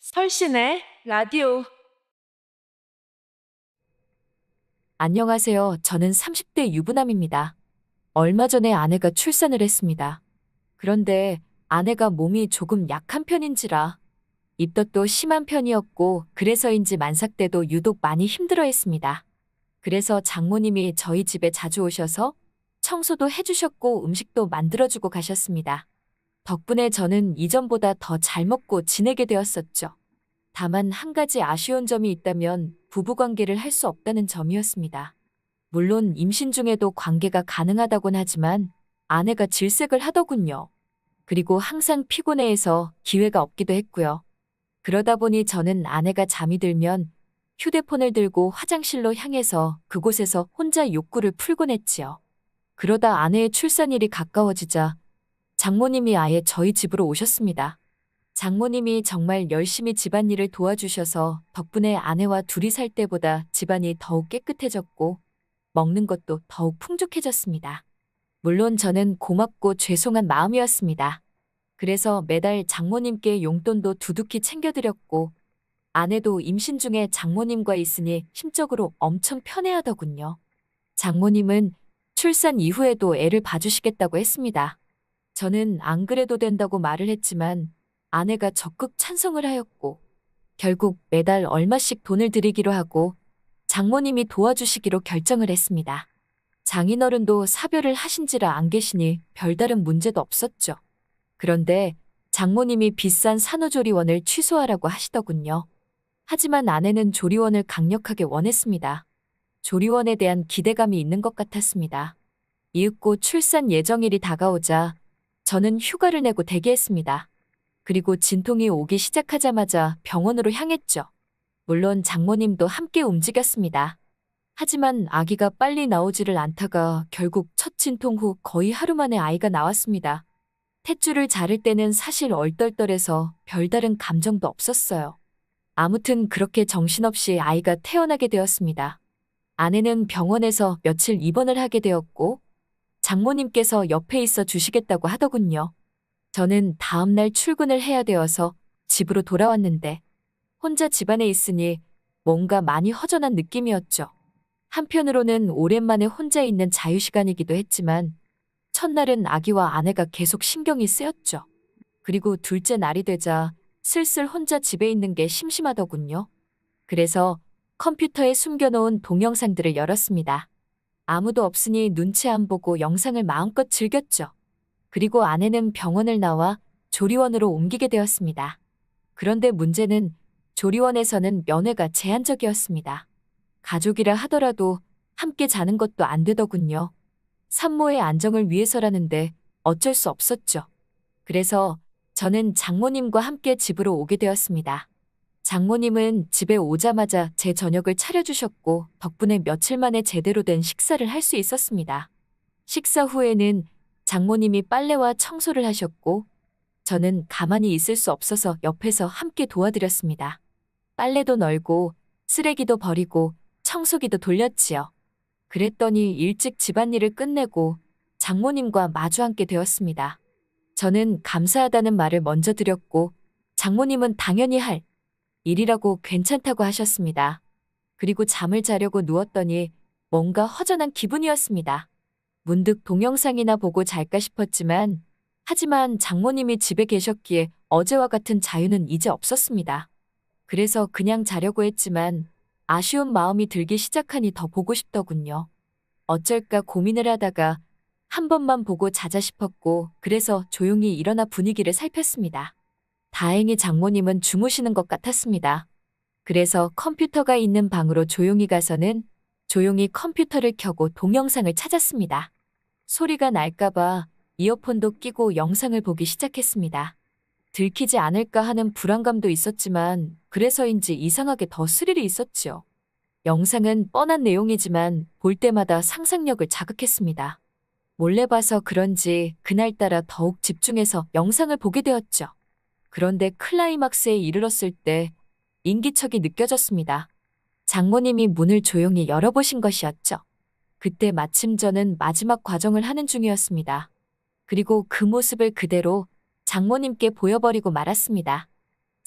설신의 라디오. 안녕하세요. 저는 30대 유부남입니다. 얼마 전에 아내가 출산을 했습니다. 그런데 아내가 몸이 조금 약한 편인지라 입덧도 심한 편이었고 그래서인지 만삭 때도 유독 많이 힘들어 했습니다. 그래서 장모님이 저희 집에 자주 오셔서 청소도 해주셨고 음식도 만들어주고 가셨습니다. 덕분에 저는 이전보다 더 잘 먹고 지내게 되었었죠. 다만 한 가지 아쉬운 점이 있다면 부부관계를 할 수 없다는 점이었습니다. 물론 임신 중에도 관계가 가능하다곤 하지만 아내가 질색을 하더군요. 그리고 항상 피곤해해서 기회가 없기도 했고요. 그러다 보니 저는 아내가 잠이 들면 휴대폰을 들고 화장실로 향해서 그곳에서 혼자 욕구를 풀곤 했지요. 그러다 아내의 출산일이 가까워지자 장모님이 아예 저희 집으로 오셨습니다. 장모님이 정말 열심히 집안일을 도와주셔서 덕분에 아내와 둘이 살 때보다 집안이 더욱 깨끗해졌고 먹는 것도 더욱 풍족해졌습니다. 물론 저는 고맙고 죄송한 마음이었습니다. 그래서 매달 장모님께 용돈도 두둑히 챙겨드렸고 아내도 임신 중에 장모님과 있으니 심적으로 엄청 편해하더군요. 장모님은 출산 이후에도 애를 봐주시겠다고 했습니다. 저는 안 그래도 된다고 말을 했지만 아내가 적극 찬성을 하였고 결국 매달 얼마씩 돈을 드리기로 하고 장모님이 도와주시기로 결정을 했습니다. 장인어른도 사별을 하신지라 안 계시니 별다른 문제도 없었죠. 그런데 장모님이 비싼 산후조리원을 취소하라고 하시더군요. 하지만 아내는 조리원을 강력하게 원했습니다. 조리원에 대한 기대감이 있는 것 같았습니다. 이윽고 출산 예정일이 다가오자 저는 휴가를 내고 대기했습니다. 그리고 진통이 오기 시작하자마자 병원으로 향했죠. 물론 장모님도 함께 움직였습니다. 하지만 아기가 빨리 나오지를 않다가 결국 첫 진통 후 거의 하루 만에 아이가 나왔습니다. 탯줄을 자를 때는 사실 얼떨떨해서 별다른 감정도 없었어요. 아무튼 그렇게 정신없이 아이가 태어나게 되었습니다. 아내는 병원에서 며칠 입원을 하게 되었고 장모님께서 옆에 있어 주시겠다고 하더군요. 저는 다음날 출근을 해야 되어서 집으로 돌아왔는데 혼자 집안에 있으니 뭔가 많이 허전한 느낌이었죠. 한편으로는 오랜만에 혼자 있는 자유시간이기도 했지만 첫날은 아기와 아내가 계속 신경이 쓰였죠. 그리고 둘째 날이 되자 슬슬 혼자 집에 있는 게 심심하더군요. 그래서 컴퓨터에 숨겨놓은 동영상들을 열었습니다. 아무도 없으니 눈치 안 보고 영상을 마음껏 즐겼죠. 그리고 아내는 병원을 나와 조리원으로 옮기게 되었습니다. 그런데 문제는 조리원에서는 면회가 제한적이었습니다. 가족이라 하더라도 함께 자는 것도 안 되더군요. 산모의 안정을 위해서라는데 어쩔 수 없었죠. 그래서 저는 장모님과 함께 집으로 오게 되었습니다. 장모님은 집에 오자마자 제 저녁을 차려주셨고 덕분에 며칠 만에 제대로 된 식사를 할 수 있었습니다. 식사 후에는 장모님이 빨래와 청소를 하셨고 저는 가만히 있을 수 없어서 옆에서 함께 도와드렸습니다. 빨래도 널고 쓰레기도 버리고 청소기도 돌렸지요. 그랬더니 일찍 집안일을 끝내고 장모님과 마주 앉게 되었습니다. 저는 감사하다는 말을 먼저 드렸고 장모님은 당연히 할 일이라고 괜찮다고 하셨습니다. 그리고 잠을 자려고 누웠더니 뭔가 허전한 기분이었습니다. 문득 동영상이나 보고 잘까 싶었지만 하지만 장모님이 집에 계셨기에 어제와 같은 자유는 이제 없었습니다. 그래서 그냥 자려고 했지만 아쉬운 마음이 들기 시작하니 더 보고 싶더군요. 어쩔까 고민을 하다가 한 번만 보고 자자 싶었고 그래서 조용히 일어나 분위기를 살폈습니다. 다행히 장모님은 주무시는 것 같았습니다. 그래서 컴퓨터가 있는 방으로 조용히 가서는 조용히 컴퓨터를 켜고 동영상을 찾았습니다. 소리가 날까봐 이어폰도 끼고 영상을 보기 시작했습니다. 들키지 않을까 하는 불안감도 있었지만 그래서인지 이상하게 더 스릴이 있었지요. 영상은 뻔한 내용이지만 볼 때마다 상상력을 자극했습니다. 몰래 봐서 그런지 그날따라 더욱 집중해서 영상을 보게 되었죠. 그런데 클라이막스에 이르렀을 때 인기척이 느껴졌습니다. 장모님이 문을 조용히 열어보신 것이었죠. 그때 마침 저는 마지막 과정을 하는 중이었습니다. 그리고 그 모습을 그대로 장모님께 보여버리고 말았습니다.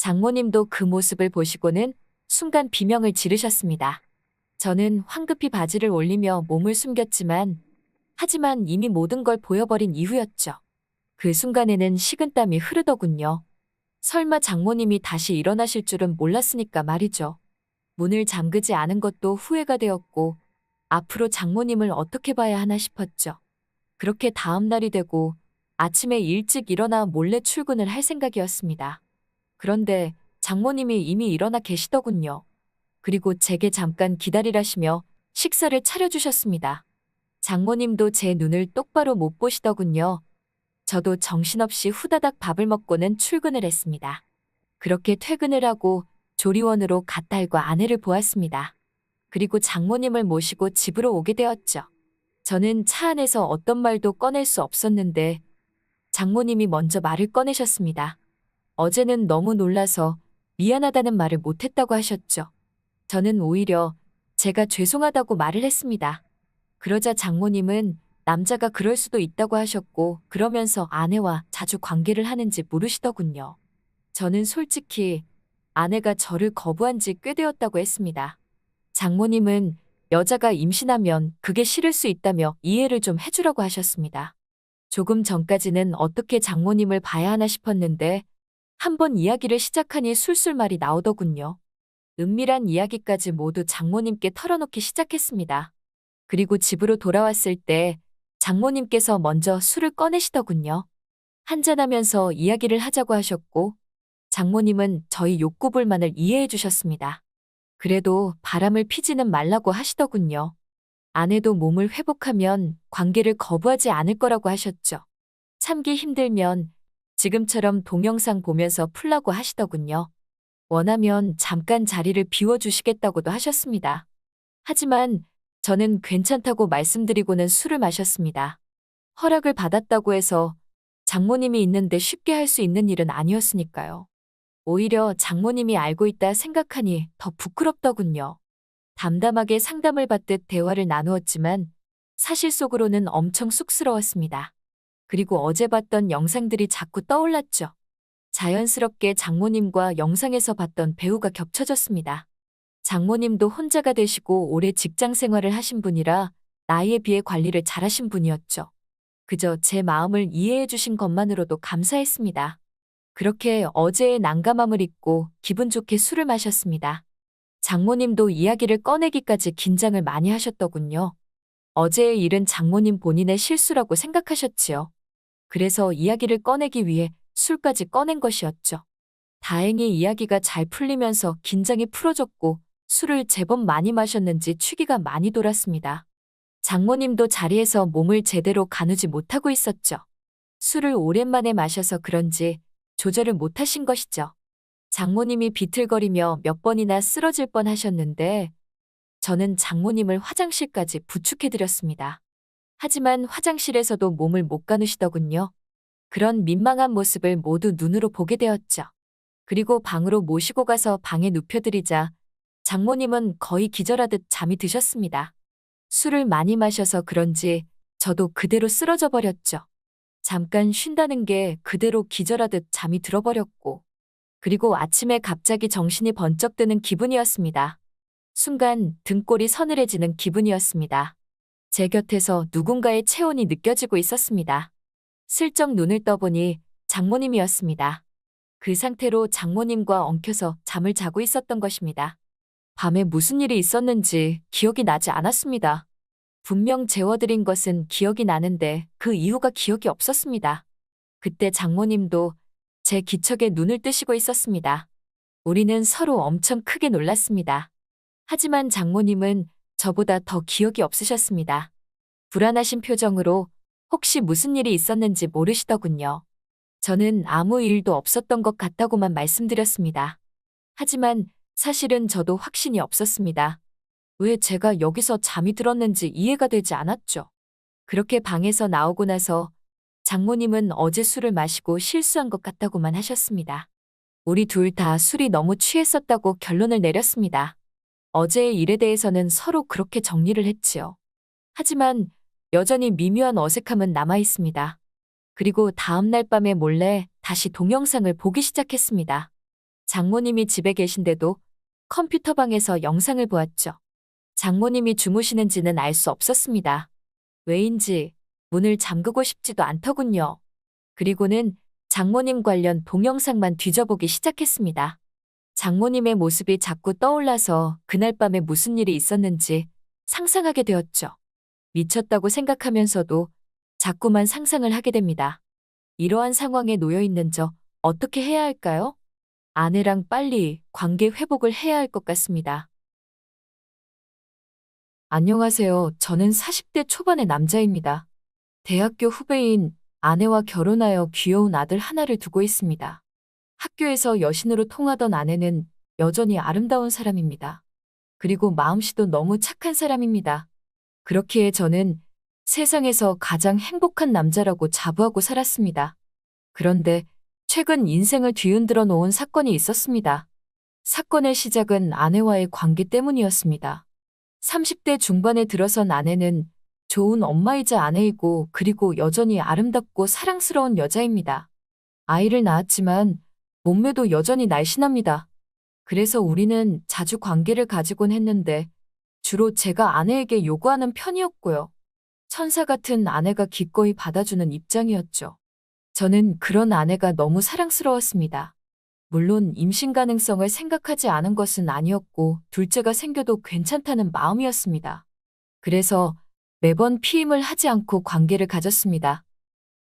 장모님도 그 모습을 보시고는 순간 비명을 지르셨습니다. 저는 황급히 바지를 올리며 몸을 숨겼지만, 하지만 이미 모든 걸 보여버린 이후였죠. 그 순간에는 식은땀이 흐르더군요. 설마 장모님이 다시 일어나실 줄은 몰랐으니까 말이죠. 문을 잠그지 않은 것도 후회가 되었고, 앞으로 장모님을 어떻게 봐야 하나 싶었죠. 그렇게 다음 날이 되고, 아침에 일찍 일어나 몰래 출근을 할 생각이었습니다. 그런데 장모님이 이미 일어나 계시더군요. 그리고 제게 잠깐 기다리라시며 식사를 차려주셨습니다. 장모님도 제 눈을 똑바로 못 보시더군요. 저도 정신없이 후다닥 밥을 먹고는 출근을 했습니다. 그렇게 퇴근을 하고 조리원으로 갓딸과 아내를 보았습니다. 그리고 장모님을 모시고 집으로 오게 되었죠. 저는 차 안에서 어떤 말도 꺼낼 수 없었는데 장모님이 먼저 말을 꺼내셨습니다. 어제는 너무 놀라서 미안하다는 말을 못했다고 하셨죠. 저는 오히려 제가 죄송하다고 말을 했습니다. 그러자 장모님은 남자가 그럴 수도 있다고 하셨고 그러면서 아내와 자주 관계를 하는지 물으시더군요. 저는 솔직히 아내가 저를 거부한 지 꽤 되었다고 했습니다. 장모님은 여자가 임신하면 그게 싫을 수 있다며 이해를 좀 해주라고 하셨습니다. 조금 전까지는 어떻게 장모님을 봐야 하나 싶었는데 한번 이야기를 시작하니 술술말이 나오더군요. 은밀한 이야기까지 모두 장모님께 털어놓기 시작했습니다. 그리고 집으로 돌아왔을 때 장모님께서 먼저 술을 꺼내시더군요. 한잔하면서 이야기를 하자고 하셨고 장모님은 저희 욕구불만을 이해해 주셨습니다. 그래도 바람을 피지는 말라고 하시더군요. 아내도 몸을 회복하면 관계를 거부하지 않을 거라고 하셨죠. 참기 힘들면 지금처럼 동영상 보면서 풀라고 하시더군요. 원하면 잠깐 자리를 비워주시겠다고도 하셨습니다. 하지만 저는 괜찮다고 말씀드리고는 술을 마셨습니다. 허락을 받았다고 해서 장모님이 있는데 쉽게 할 수 있는 일은 아니었으니까요. 오히려 장모님이 알고 있다 생각하니 더 부끄럽더군요. 담담하게 상담을 받듯 대화를 나누었지만 사실 속으로는 엄청 쑥스러웠습니다. 그리고 어제 봤던 영상들이 자꾸 떠올랐죠. 자연스럽게 장모님과 영상에서 봤던 배우가 겹쳐졌습니다. 장모님도 혼자가 되시고 오래 직장 생활을 하신 분이라 나이에 비해 관리를 잘하신 분이었죠. 그저 제 마음을 이해해 주신 것만으로도 감사했습니다. 그렇게 어제의 난감함을 잊고 기분 좋게 술을 마셨습니다. 장모님도 이야기를 꺼내기까지 긴장을 많이 하셨더군요. 어제의 일은 장모님 본인의 실수라고 생각하셨지요. 그래서 이야기를 꺼내기 위해 술까지 꺼낸 것이었죠. 다행히 이야기가 잘 풀리면서 긴장이 풀어졌고 술을 제법 많이 마셨는지 취기가 많이 돌았습니다. 장모님도 자리에서 몸을 제대로 가누지 못하고 있었죠. 술을 오랜만에 마셔서 그런지 조절을 못하신 것이죠. 장모님이 비틀거리며 몇 번이나 쓰러질 뻔 하셨는데 저는 장모님을 화장실까지 부축해드렸습니다. 하지만 화장실에서도 몸을 못 가누시더군요. 그런 민망한 모습을 모두 눈으로 보게 되었죠. 그리고 방으로 모시고 가서 방에 눕혀드리자 장모님은 거의 기절하듯 잠이 드셨습니다. 술을 많이 마셔서 그런지 저도 그대로 쓰러져 버렸죠. 잠깐 쉰다는 게 그대로 기절하듯 잠이 들어버렸고 그리고 아침에 갑자기 정신이 번쩍 드는 기분이었습니다. 순간 등골이 서늘해지는 기분이었습니다. 제 곁에서 누군가의 체온이 느껴지고 있었습니다. 슬쩍 눈을 떠보니 장모님이었습니다. 그 상태로 장모님과 엉켜서 잠을 자고 있었던 것입니다. 밤에 무슨 일이 있었는지 기억이 나지 않았습니다. 분명 재워드린 것은 기억이 나는데 그 이유가 기억이 없었습니다. 그때 장모님도 제 기척에 눈을 뜨시고 있었습니다. 우리는 서로 엄청 크게 놀랐습니다. 하지만 장모님은 저보다 더 기억이 없으셨습니다. 불안하신 표정으로 혹시 무슨 일이 있었는지 모르시더군요. 저는 아무 일도 없었던 것 같다고만 말씀드렸습니다. 하지만 사실은 저도 확신이 없었습니다. 왜 제가 여기서 잠이 들었는지 이해가 되지 않았죠. 그렇게 방에서 나오고 나서 장모님은 어제 술을 마시고 실수한 것 같다고만 하셨습니다. 우리 둘 다 술이 너무 취했었다고 결론을 내렸습니다. 어제의 일에 대해서는 서로 그렇게 정리를 했지요. 하지만 여전히 미묘한 어색함은 남아 있습니다. 그리고 다음 날 밤에 몰래 다시 동영상을 보기 시작했습니다. 장모님이 집에 계신데도 컴퓨터방에서 영상을 보았죠. 장모님이 주무시는지는 알 수 없었습니다. 왜인지 문을 잠그고 싶지도 않더군요. 그리고는 장모님 관련 동영상만 뒤져보기 시작했습니다. 장모님의 모습이 자꾸 떠올라서 그날 밤에 무슨 일이 있었는지 상상하게 되었죠. 미쳤다고 생각하면서도 자꾸만 상상을 하게 됩니다. 이러한 상황에 놓여 있는 저 어떻게 해야 할까요? 아내랑 빨리 관계 회복을 해야 할 것 같습니다. 안녕하세요. 저는 40대 초반의 남자입니다. 대학교 후배인 아내와 결혼하여 귀여운 아들 하나를 두고 있습니다. 학교에서 여신으로 통하던 아내는 여전히 아름다운 사람입니다. 그리고 마음씨도 너무 착한 사람입니다. 그렇기에 저는 세상에서 가장 행복한 남자라고 자부하고 살았습니다. 그런데 최근 인생을 뒤흔들어 놓은 사건이 있었습니다. 사건의 시작은 아내와의 관계 때문이었습니다. 30대 중반에 들어선 아내는 좋은 엄마이자 아내이고 그리고 여전히 아름답고 사랑스러운 여자입니다. 아이를 낳았지만 몸매도 여전히 날씬합니다. 그래서 우리는 자주 관계를 가지곤 했는데 주로 제가 아내에게 요구하는 편이었고요. 천사 같은 아내가 기꺼이 받아주는 입장이었죠. 저는 그런 아내가 너무 사랑스러웠습니다. 물론 임신 가능성을 생각하지 않은 것은 아니었고 둘째가 생겨도 괜찮다는 마음이었습니다. 그래서 매번 피임을 하지 않고 관계를 가졌습니다.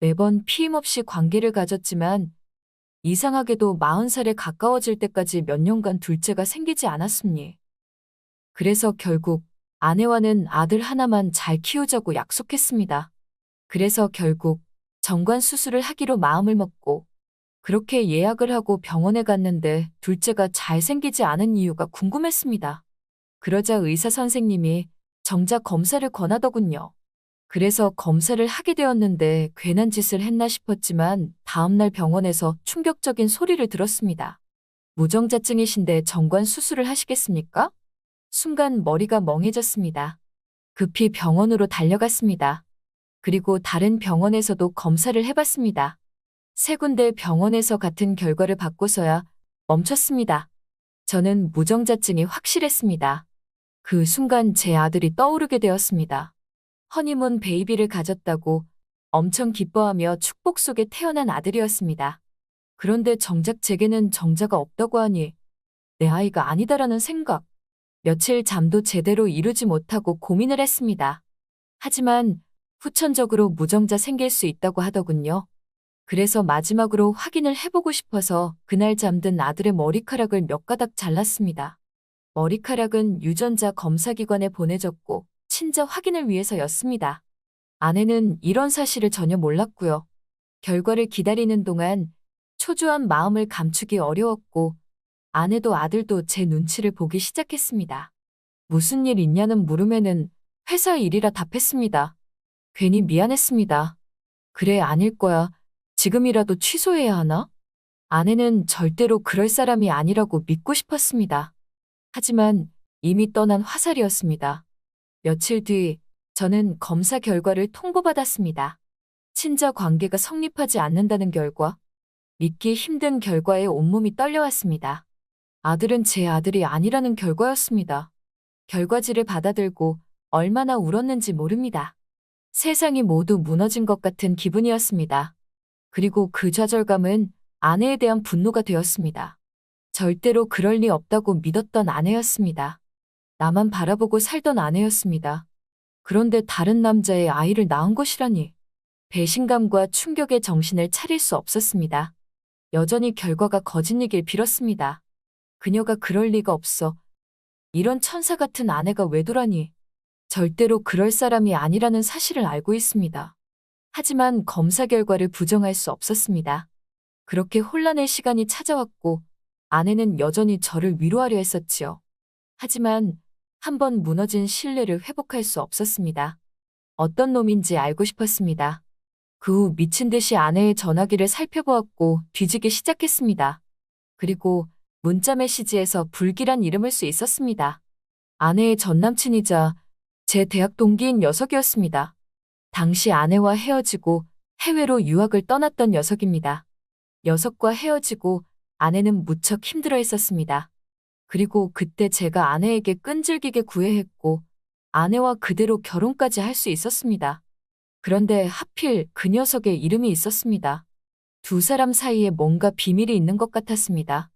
매번 피임 없이 관계를 가졌지만 이상하게도 40살에 가까워질 때까지 몇 년간 둘째가 생기지 않았습니. 그래서 결국 아내와는 아들 하나만 잘 키우자고 약속했습니다. 그래서 결국 정관 수술을 하기로 마음을 먹고 그렇게 예약을 하고 병원에 갔는데 둘째가 잘 생기지 않은 이유가 궁금했습니다. 그러자 의사 선생님이 정자 검사를 권하더군요. 그래서 검사를 하게 되었는데 괜한 짓을 했나 싶었지만 다음날 병원에서 충격적인 소리를 들었습니다. 무정자증이신데 정관 수술을 하시겠습니까? 순간 머리가 멍해졌습니다. 급히 병원으로 달려갔습니다. 그리고 다른 병원에서도 검사를 해봤습니다. 세 군데 병원에서 같은 결과를 받고서야 멈췄습니다. 저는 무정자증이 확실했습니다. 그 순간 제 아들이 떠오르게 되었습니다. 허니문 베이비를 가졌다고 엄청 기뻐하며 축복 속에 태어난 아들이었습니다. 그런데 정작 제게는 정자가 없다고 하니 내 아이가 아니다라는 생각. 며칠 잠도 제대로 이루지 못하고 고민을 했습니다. 하지만 후천적으로 무정자 생길 수 있다고 하더군요. 그래서 마지막으로 확인을 해보고 싶어서 그날 잠든 아들의 머리카락을 몇 가닥 잘랐습니다. 머리카락은 유전자 검사기관에 보내졌고 친자 확인을 위해서였습니다. 아내는 이런 사실을 전혀 몰랐고요. 결과를 기다리는 동안 초조한 마음을 감추기 어려웠고 아내도 아들도 제 눈치를 보기 시작했습니다. 무슨 일 있냐는 물음에는 회사 일이라 답했습니다. 괜히 미안했습니다. 그래, 아닐 거야. 지금이라도 취소해야 하나? 아내는 절대로 그럴 사람이 아니라고 믿고 싶었습니다. 하지만 이미 떠난 화살이었습니다. 며칠 뒤 저는 검사 결과를 통보받았습니다. 친자 관계가 성립하지 않는다는 결과, 믿기 힘든 결과에 온몸이 떨려왔습니다. 아들은 제 아들이 아니라는 결과였습니다. 결과지를 받아들고 얼마나 울었는지 모릅니다. 세상이 모두 무너진 것 같은 기분이었습니다. 그리고 그 좌절감은 아내에 대한 분노가 되었습니다. 절대로 그럴 리 없다고 믿었던 아내였습니다. 나만 바라보고 살던 아내였습니다. 그런데 다른 남자의 아이를 낳은 것이라니. 배신감과 충격에 정신을 차릴 수 없었습니다. 여전히 결과가 거짓이길 빌었습니다. 그녀가 그럴 리가 없어. 이런 천사 같은 아내가 외도라니. 절대로 그럴 사람이 아니라는 사실을 알고 있습니다. 하지만 검사 결과를 부정할 수 없었습니다. 그렇게 혼란의 시간이 찾아왔고 아내는 여전히 저를 위로하려 했었지요. 하지만 한번 무너진 신뢰를 회복할 수 없었습니다. 어떤 놈인지 알고 싶었습니다. 그 후 미친 듯이 아내의 전화기를 살펴보았고 뒤지기 시작했습니다. 그리고 문자 메시지에서 불길한 이름을 수 있었습니다. 아내의 전남친이자 제 대학 동기인 녀석이었습니다. 당시 아내와 헤어지고 해외로 유학을 떠났던 녀석입니다. 녀석과 헤어지고 아내는 무척 힘들어 했었습니다. 그리고 그때 제가 아내에게 끈질기게 구애했고 아내와 그대로 결혼까지 할 수 있었습니다. 그런데 하필 그 녀석의 이름이 있었습니다. 두 사람 사이에 뭔가 비밀이 있는 것 같았습니다.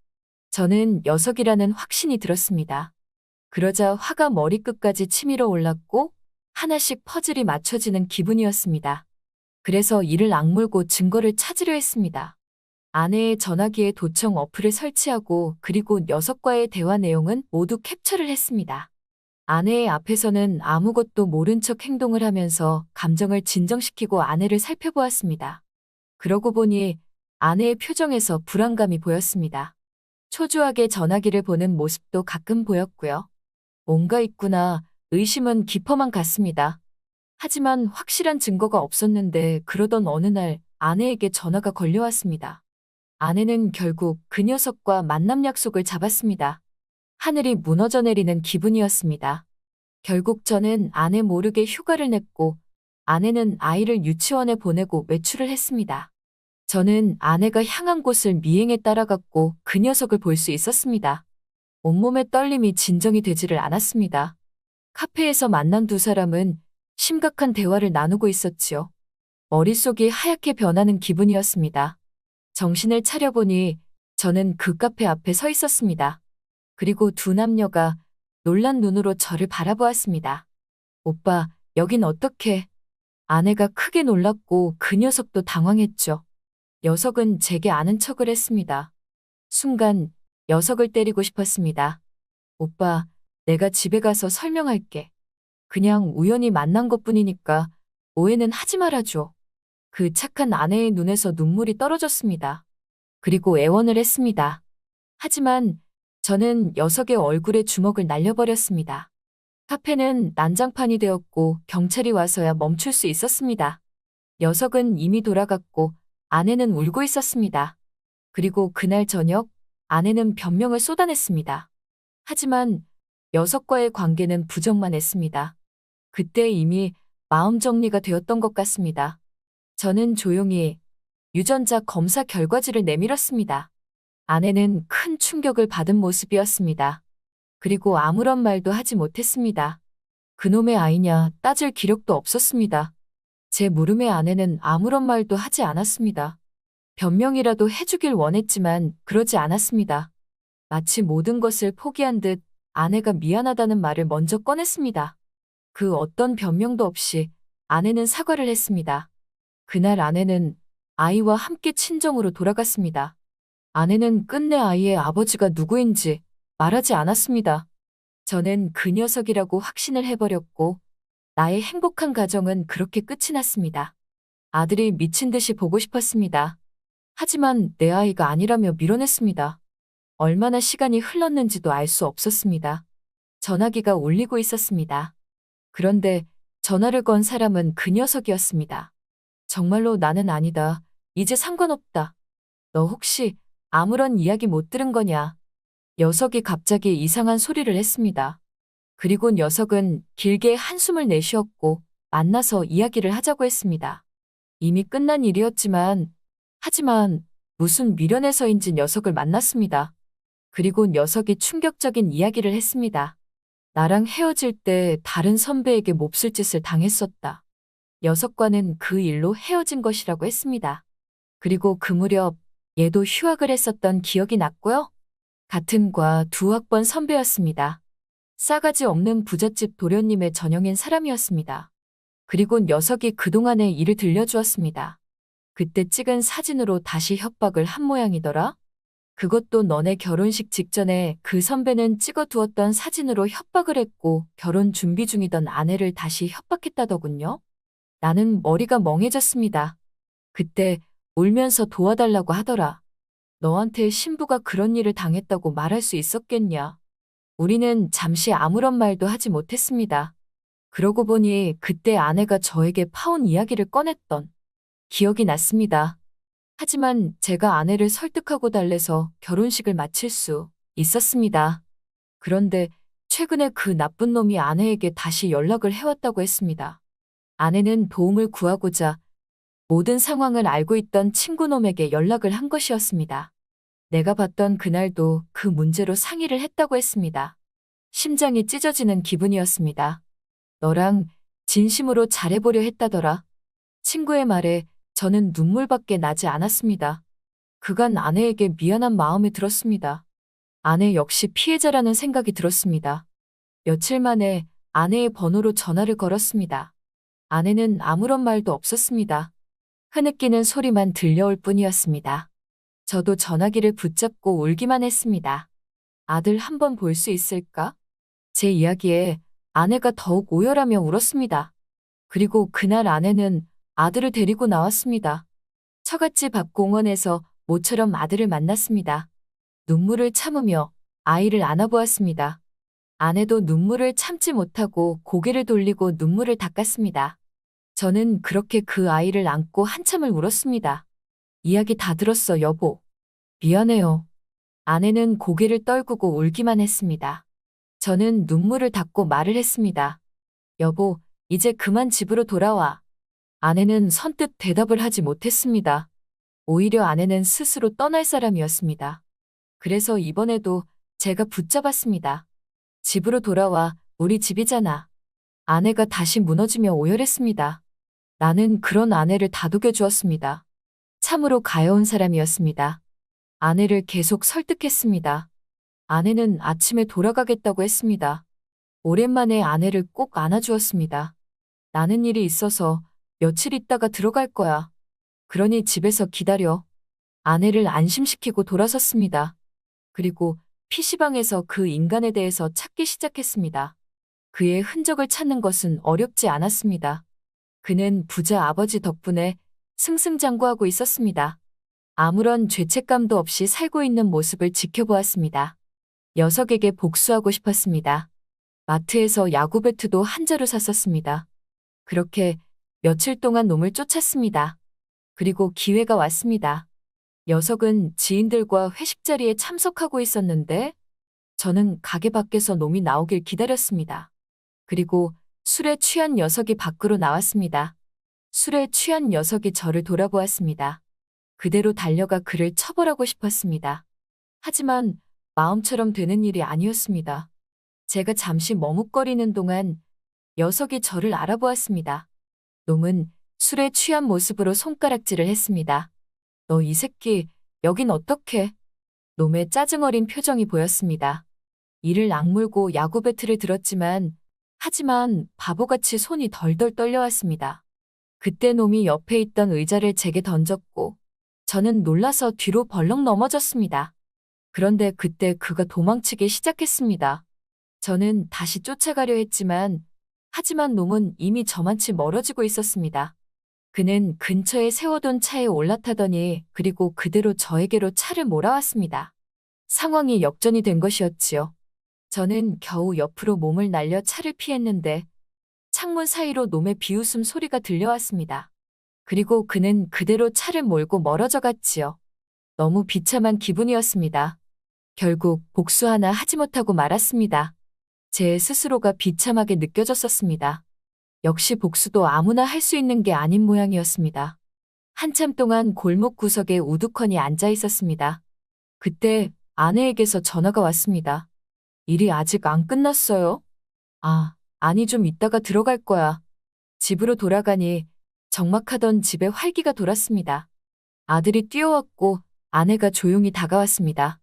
저는 녀석이라는 확신이 들었습니다. 그러자 화가 머리끝까지 치밀어 올랐고 하나씩 퍼즐이 맞춰지는 기분이었습니다. 그래서 이를 악물고 증거를 찾으려 했습니다. 아내의 전화기에 도청 어플을 설치하고 그리고 녀석과의 대화 내용은 모두 캡처를 했습니다. 아내의 앞에서는 아무것도 모른 척 행동을 하면서 감정을 진정시키고 아내를 살펴보았습니다. 그러고 보니 아내의 표정에서 불안감이 보였습니다. 초조하게 전화기를 보는 모습도 가끔 보였고요. 뭔가 있구나 의심은 깊어만 갔습니다. 하지만 확실한 증거가 없었는데 그러던 어느 날 아내에게 전화가 걸려왔습니다. 아내는 결국 그 녀석과 만남 약속을 잡았습니다. 하늘이 무너져 내리는 기분이었습니다. 결국 저는 아내 모르게 휴가를 냈고 아내는 아이를 유치원에 보내고 외출을 했습니다. 저는 아내가 향한 곳을 미행에 따라갔고 그 녀석을 볼 수 있었습니다. 온몸의 떨림이 진정이 되지를 않았습니다. 카페에서 만난 두 사람은 심각한 대화를 나누고 있었지요. 머릿속이 하얗게 변하는 기분이었습니다. 정신을 차려보니 저는 그 카페 앞에 서 있었습니다. 그리고 두 남녀가 놀란 눈으로 저를 바라보았습니다. 오빠, 여긴 어떻게? 아내가 크게 놀랐고 그 녀석도 당황했죠. 녀석은 제게 아는 척을 했습니다. 순간 녀석을 때리고 싶었습니다. 오빠, 내가 집에 가서 설명할게. 그냥 우연히 만난 것뿐이니까 오해는 하지 말아줘. 그 착한 아내의 눈에서 눈물이 떨어졌습니다. 그리고 애원을 했습니다. 하지만 저는 녀석의 얼굴에 주먹을 날려버렸습니다. 카페는 난장판이 되었고 경찰이 와서야 멈출 수 있었습니다. 녀석은 이미 돌아갔고 아내는 울고 있었습니다. 그리고 그날 저녁 아내는 변명을 쏟아냈습니다. 하지만 녀석과의 관계는 부정만 했습니다. 그때 이미 마음 정리가 되었던 것 같습니다. 저는 조용히 유전자 검사 결과지를 내밀었습니다. 아내는 큰 충격을 받은 모습이었습니다. 그리고 아무런 말도 하지 못했습니다. 그놈의 아이냐 따질 기력도 없었습니다. 제 물음에 아내는 아무런 말도 하지 않았습니다. 변명이라도 해주길 원했지만 그러지 않았습니다. 마치 모든 것을 포기한 듯 아내가 미안하다는 말을 먼저 꺼냈습니다. 그 어떤 변명도 없이 아내는 사과를 했습니다. 그날 아내는 아이와 함께 친정으로 돌아갔습니다. 아내는 끝내 아이의 아버지가 누구인지 말하지 않았습니다. 저는 그 녀석이라고 확신을 해버렸고 나의 행복한 가정은 그렇게 끝이 났습니다. 아들이 미친 듯이 보고 싶었습니다. 하지만 내 아이가 아니라며 밀어냈습니다. 얼마나 시간이 흘렀는지도 알 수 없었습니다. 전화기가 울리고 있었습니다. 그런데 전화를 건 사람은 그 녀석이었습니다. 정말로 나는 아니다. 이제 상관없다. 너 혹시 아무런 이야기 못 들은 거냐? 녀석이 갑자기 이상한 소리를 했습니다. 그리고 녀석은 길게 한숨을 내쉬었고 만나서 이야기를 하자고 했습니다. 이미 끝난 일이었지만 하지만 무슨 미련해서인지 녀석을 만났습니다. 그리고 녀석이 충격적인 이야기를 했습니다. 나랑 헤어질 때 다른 선배에게 몹쓸 짓을 당했었다. 녀석과는 그 일로 헤어진 것이라고 했습니다. 그리고 그 무렵 얘도 휴학을 했었던 기억이 났고요. 같은 과 두 학번 선배였습니다. 싸가지 없는 부잣집 도련님의 전형인 사람이었습니다. 그리고 녀석이 그동안의 일을 들려주었습니다. 그때 찍은 사진으로 다시 협박을 한 모양이더라. 그것도 너네 결혼식 직전에 그 선배는 찍어두었던 사진으로 협박을 했고 결혼 준비 중이던 아내를 다시 협박했다더군요. 나는 머리가 멍해졌습니다. 그때 울면서 도와달라고 하더라. 너한테 신부가 그런 일을 당했다고 말할 수 있었겠냐. 우리는 잠시 아무런 말도 하지 못했습니다. 그러고 보니 그때 아내가 저에게 파혼 이야기를 꺼냈던 기억이 났습니다. 하지만 제가 아내를 설득하고 달래서 결혼식을 마칠 수 있었습니다. 그런데 최근에 그 나쁜 놈이 아내에게 다시 연락을 해왔다고 했습니다. 아내는 도움을 구하고자 모든 상황을 알고 있던 친구놈에게 연락을 한 것이었습니다. 내가 봤던 그날도 그 문제로 상의를 했다고 했습니다. 심장이 찢어지는 기분이었습니다. 너랑 진심으로 잘해보려 했다더라. 친구의 말에 저는 눈물밖에 나지 않았습니다. 그간 아내에게 미안한 마음이 들었습니다. 아내 역시 피해자라는 생각이 들었습니다. 며칠 만에 아내의 번호로 전화를 걸었습니다. 아내는 아무런 말도 없었습니다. 흐느끼는 소리만 들려올 뿐이었습니다. 저도 전화기를 붙잡고 울기만 했습니다. 아들 한번 볼 수 있을까? 제 이야기에 아내가 더욱 오열하며 울었습니다. 그리고 그날 아내는 아들을 데리고 나왔습니다. 처갓집 앞 공원에서 모처럼 아들을 만났습니다. 눈물을 참으며 아이를 안아보았습니다. 아내도 눈물을 참지 못하고 고개를 돌리고 눈물을 닦았습니다. 저는 그렇게 그 아이를 안고 한참을 울었습니다. 이야기 다 들었어, 여보. 미안해요. 아내는 고개를 떨구고 울기만 했습니다. 저는 눈물을 닦고 말을 했습니다. 여보, 이제 그만 집으로 돌아와. 아내는 선뜻 대답을 하지 못했습니다. 오히려 아내는 스스로 떠날 사람이었습니다. 그래서 이번에도 제가 붙잡았습니다. 집으로 돌아와, 우리 집이잖아. 아내가 다시 무너지며 오열했습니다. 나는 그런 아내를 다독여 주었습니다. 참으로 가여운 사람이었습니다. 아내를 계속 설득했습니다. 아내는 아침에 돌아가겠다고 했습니다. 오랜만에 아내를 꼭 안아주었습니다. 나는 일이 있어서 며칠 있다가 들어갈 거야. 그러니 집에서 기다려. 아내를 안심시키고 돌아섰습니다. 그리고 PC방에서 그 인간에 대해서 찾기 시작했습니다. 그의 흔적을 찾는 것은 어렵지 않았습니다. 그는 부자 아버지 덕분에 승승장구하고 있었습니다. 아무런 죄책감도 없이 살고 있는 모습을 지켜보았습니다. 녀석에게 복수하고 싶었습니다. 마트에서 야구 배트도 한 자루 샀었습니다. 그렇게 며칠 동안 놈을 쫓았습니다. 그리고 기회가 왔습니다. 녀석은 지인들과 회식 자리에 참석하고 있었는데 저는 가게 밖에서 놈이 나오길 기다렸습니다. 그리고 술에 취한 녀석이 밖으로 나왔습니다. 술에 취한 녀석이 저를 돌아보았습니다. 그대로 달려가 그를 처벌하고 싶었습니다. 하지만 마음처럼 되는 일이 아니었습니다. 제가 잠시 머뭇거리는 동안 녀석이 저를 알아보았습니다. 놈은 술에 취한 모습으로 손가락질을 했습니다. 너 이 새끼, 여긴 어떡해? 놈의 짜증 어린 표정이 보였습니다. 이를 악물고 야구 배트를 들었지만 하지만 바보같이 손이 덜덜 떨려왔습니다. 그때 놈이 옆에 있던 의자를 제게 던졌고 저는 놀라서 뒤로 벌렁 넘어졌습니다. 그런데 그때 그가 도망치기 시작했습니다. 저는 다시 쫓아가려 했지만 하지만 놈은 이미 저만치 멀어지고 있었습니다. 그는 근처에 세워둔 차에 올라타더니 그리고 그대로 저에게로 차를 몰아왔습니다. 상황이 역전이 된 것이었지요. 저는 겨우 옆으로 몸을 날려 차를 피했는데 창문 사이로 놈의 비웃음 소리가 들려왔습니다. 그리고 그는 그대로 차를 몰고 멀어져 갔지요. 너무 비참한 기분이었습니다. 결국 복수 하나 하지 못하고 말았습니다. 제 스스로가 비참하게 느껴졌었습니다. 역시 복수도 아무나 할 수 있는 게 아닌 모양이었습니다. 한참 동안 골목 구석에 우두커니 앉아 있었습니다. 그때 아내에게서 전화가 왔습니다. 일이 아직 안 끝났어요? 아니 좀 이따가 들어갈 거야. 집으로 돌아가니 적막하던 집에 활기가 돌았습니다. 아들이 뛰어왔고 아내가 조용히 다가왔습니다.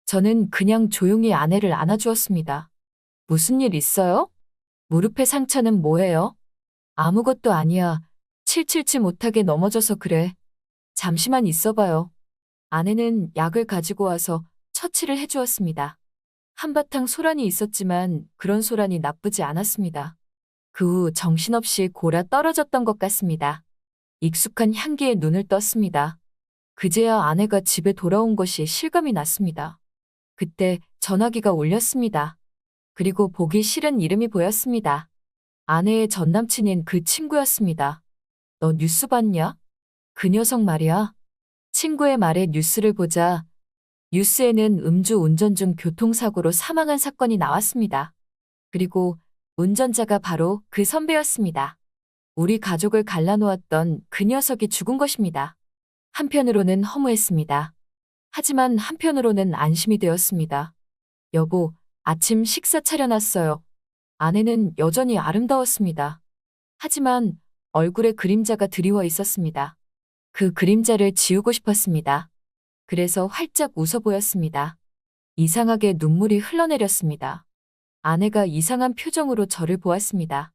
저는 그냥 조용히 아내를 안아주었습니다. 무슨 일 있어요? 무릎의 상처는 뭐예요? 아무것도 아니야. 칠칠치 못하게 넘어져서 그래. 잠시만 있어봐요. 아내는 약을 가지고 와서 처치를 해주었습니다. 한바탕 소란이 있었지만 그런 소란이 나쁘지 않았습니다. 그 후 정신없이 골아 떨어졌던 것 같습니다. 익숙한 향기에 눈을 떴습니다. 그제야 아내가 집에 돌아온 것이 실감이 났습니다. 그때 전화기가 울렸습니다. 그리고 보기 싫은 이름이 보였습니다. 아내의 전남친인 그 친구였습니다. 너 뉴스 봤냐? 그 녀석 말이야. 친구의 말에 뉴스를 보자 뉴스에는 음주 운전 중 교통사고로 사망한 사건이 나왔습니다. 그리고 운전자가 바로 그 선배였습니다. 우리 가족을 갈라놓았던 그 녀석이 죽은 것입니다. 한편으로는 허무했습니다. 하지만 한편으로는 안심이 되었습니다. 여보, 아침 식사 차려놨어요. 아내는 여전히 아름다웠습니다. 하지만 얼굴에 그림자가 드리워 있었습니다. 그 그림자를 지우고 싶었습니다. 그래서 활짝 웃어 보였습니다. 이상하게 눈물이 흘러내렸습니다. 아내가 이상한 표정으로 저를 보았습니다.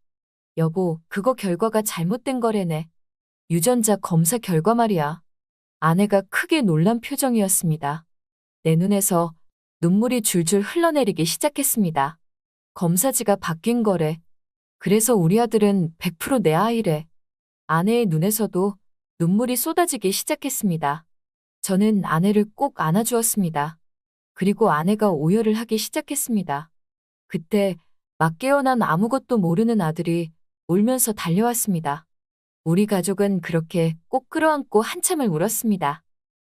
여보, 그거 결과가 잘못된 거래네. 유전자 검사 결과 말이야. 아내가 크게 놀란 표정이었습니다. 내 눈에서 눈물이 줄줄 흘러내리기 시작했습니다. 검사지가 바뀐 거래. 그래서 우리 아들은 100% 내 아이래. 아내의 눈에서도 눈물이 쏟아지기 시작했습니다. 저는 아내를 꼭 안아주었습니다. 그리고 아내가 오열을 하기 시작했습니다. 그때 막 깨어난 아무것도 모르는 아들이 울면서 달려왔습니다. 우리 가족은 그렇게 꼭 끌어안고 한참을 울었습니다.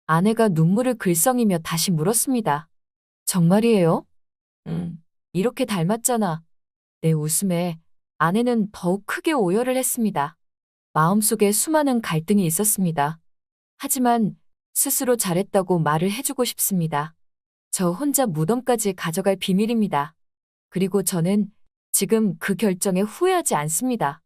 아내가 눈물을 글썽이며 다시 물었습니다. 정말이에요? 응, 이렇게 닮았잖아. 내 웃음에 아내는 더욱 크게 오열을 했습니다. 마음속에 수많은 갈등이 있었습니다. 하지만 스스로 잘했다고 말을 해주고 싶습니다. 저 혼자 무덤까지 가져갈 비밀입니다. 그리고 저는 지금 그 결정에 후회하지 않습니다.